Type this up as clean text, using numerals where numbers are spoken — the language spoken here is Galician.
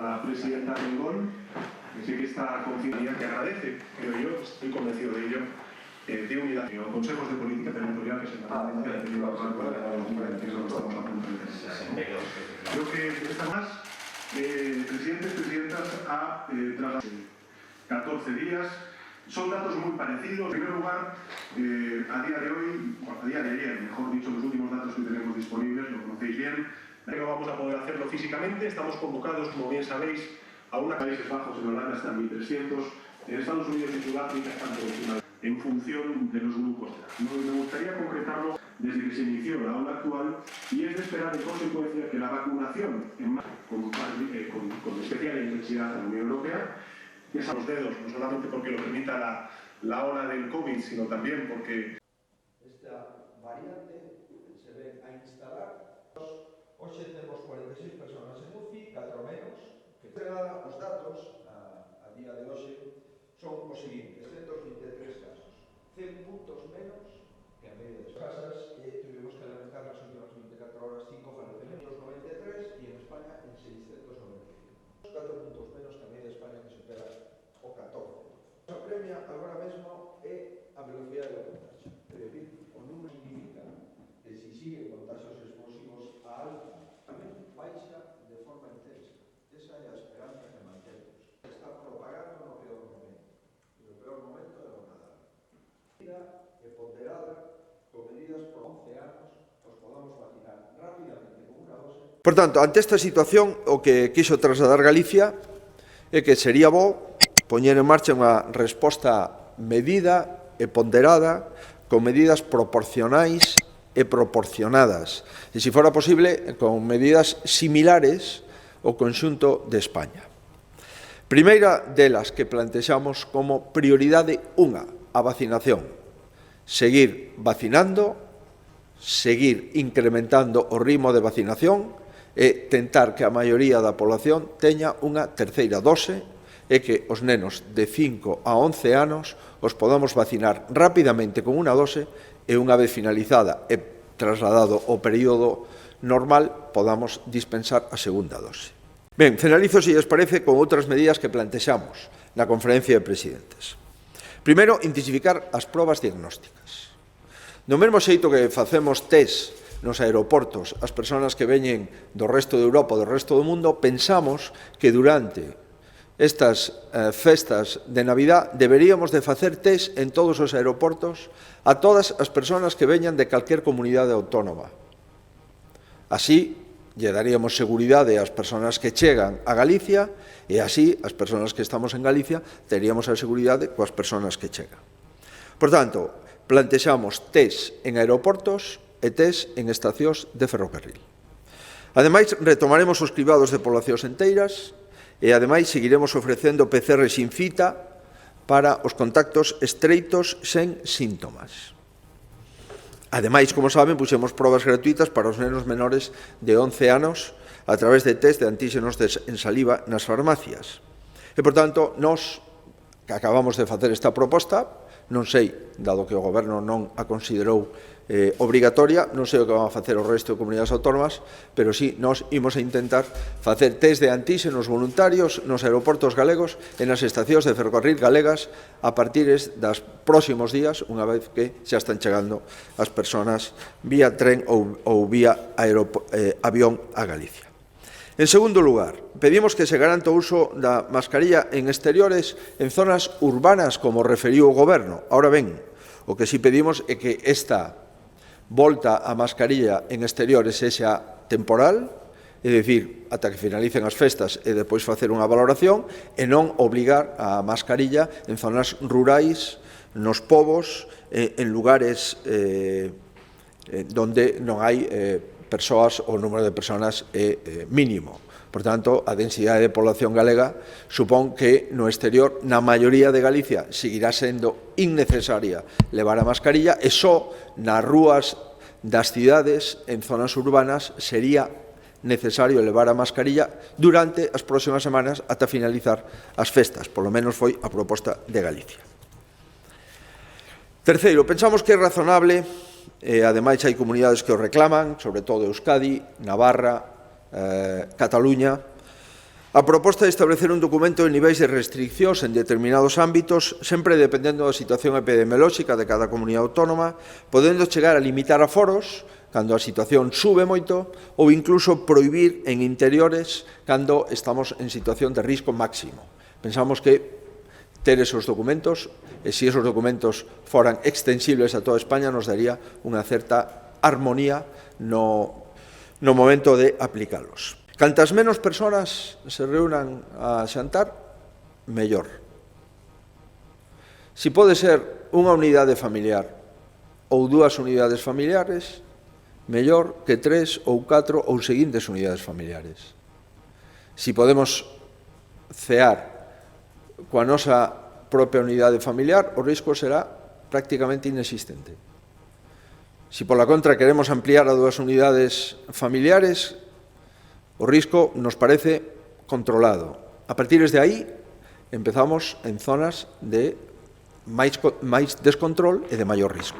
la presidenta Rincón, que sé que está confianza, que agradece, pero yo estoy convencido de ello, de unidad. Consejos de política territorial que se han tenido a lo largo de la legislatura, no estamos a punto de tener. Creo que esta más, presidentes, presidentas, tras 14 días, son datos muy parecidos. En primer lugar, a día de hoy, o a día de ayer, mejor dicho, los últimos datos que tenemos disponibles, lo conocéis bien. No vamos a poder hacerlo físicamente, estamos convocados, como bien sabéis, a una Países Bajos, en Holanda están 1.300, en Estados Unidos y Sudáfrica están por encima, en función de los grupos. Me gustaría concretarlo desde que se inició la ola actual y es de esperar en consecuencia que la vacunación con especial intensidad en la Unión Europea, que es a los dedos, no solamente porque lo permita la ola del COVID, sino también porque esta variante se ve a instalar. Hoxe temos 46 personas en UCI, 4 menos. Os datos a día de hoxe son os seguintes: 123 casos, 100 puntos menos que a media de casas, e tuvimos que lamentar nas últimas 24 horas 5 fallecimientos, 93, e en España en 695. 4 puntos menos que a media de España, que supera o 14. A premia agora mesmo é a velocidade do contagio. É dicir, o número significa que se siguen contagios explosivos a alta, tamén baixa de forma intensa. Esa é a esperanza que mantemos. Se está propagando no peor momento. E o peor momento é o Nadal. E ponderada, con medidas por 11 anos, os podamos vacinar rápidamente con unha dose. Por tanto, ante esta situación, o que quiso trasladar Galicia é que sería bo poñer en marcha unha resposta medida e ponderada con medidas proporcionais e proporcionadas, e, se fora posible, con medidas similares ao conxunto de España. Primeira delas que plantexamos como prioridade 1, a vacinación. Seguir vacinando, seguir incrementando o ritmo de vacinación e tentar que a maioría da población teña unha terceira dose e que os nenos de 5 a 11 anos os podamos vacinar rapidamente con unha dose e unha vez finalizada e trasladado o período normal podamos dispensar a segunda dose. Ben, finalizo, se lles parece, con outras medidas que plantexamos na conferencia de presidentes. Primeiro, intensificar as probas diagnósticas. Do mesmo xeito que facemos test nos aeroportos as persoas que veñen do resto de Europa ou do resto do mundo, pensamos que durante estas festas de Navidad deberíamos de facer test en todos os aeroportos a todas as persoas que veñan de calquer comunidade autónoma. Así, lle daríamos seguridade ás persoas que chegan a Galicia e así as persoas que estamos en Galicia teríamos a seguridade coas persoas que chegan. Por tanto, plantexamos test en aeroportos e test en estacións de ferrocarril. Ademais, retomaremos os cribados de poblacións enteiras e, ademais, seguiremos ofrecendo PCR sin cita para os contactos estreitos sen síntomas. Ademais, como saben, puxemos probas gratuitas para os nenos menores de 11 anos a través de test de antíxenos en saliva nas farmacias. E, por tanto, nós que acabamos de facer esta proposta, non sei, dado que o Goberno non a considerou obrigatoria, non sei o que van a facer o resto de comunidades autónomas, pero sí, nós imos a intentar facer test de antíxenos voluntarios nos aeroportos galegos e nas estacións de ferrocarril galegas a partir dos próximos días, unha vez que xa están chegando as persoas vía tren ou vía avión a Galicia. En segundo lugar, pedimos que se garanta o uso da mascarilla en exteriores en zonas urbanas, como referiu o Goberno. Ahora ben, o que si pedimos é que esta volta a mascarilla en exteriores sexa temporal, é dicir, ata que finalicen as festas e depois facer unha valoración, e non obligar a mascarilla en zonas rurais, nos povos, en lugares donde non hai persoas, o número de persoas é mínimo. Por tanto, a densidade de población galega supón que no exterior, na maioría de Galicia, seguirá sendo innecesaria levar a mascarilla e só nas rúas das cidades, en zonas urbanas, sería necesario levar a mascarilla durante as próximas semanas ata finalizar as festas. Por lo menos foi a proposta de Galicia. Terceiro, pensamos que é razonable, ademais hai comunidades que o reclaman, sobre todo Euskadi, Navarra, Cataluña, A proposta de establecer un documento de niveis de restriccións en determinados ámbitos, sempre dependendo da situación epidemiolóxica de cada comunidade autónoma, podendo chegar a limitar aforos cando a situación sube moito ou incluso prohibir en interiores cando estamos en situación de risco máximo. Pensamos que ter esos documentos, e se esos documentos foran extensibles a toda España, nos daría unha certa armonía no momento de aplicalos. Cantas menos persoas se reúnan a xantar, mellor. Si pode ser unha unidade familiar ou 2 unidades familiares, mellor que 3 ou 4 ou seguintes unidades familiares. Si podemos cear coa nosa propia unidade familiar, o risco será prácticamente inexistente. Si, pola contra, queremos ampliar a 2 unidades familiares, o risco nos parece controlado. A partir de aí, empezamos en zonas de máis descontrol e de maior risco.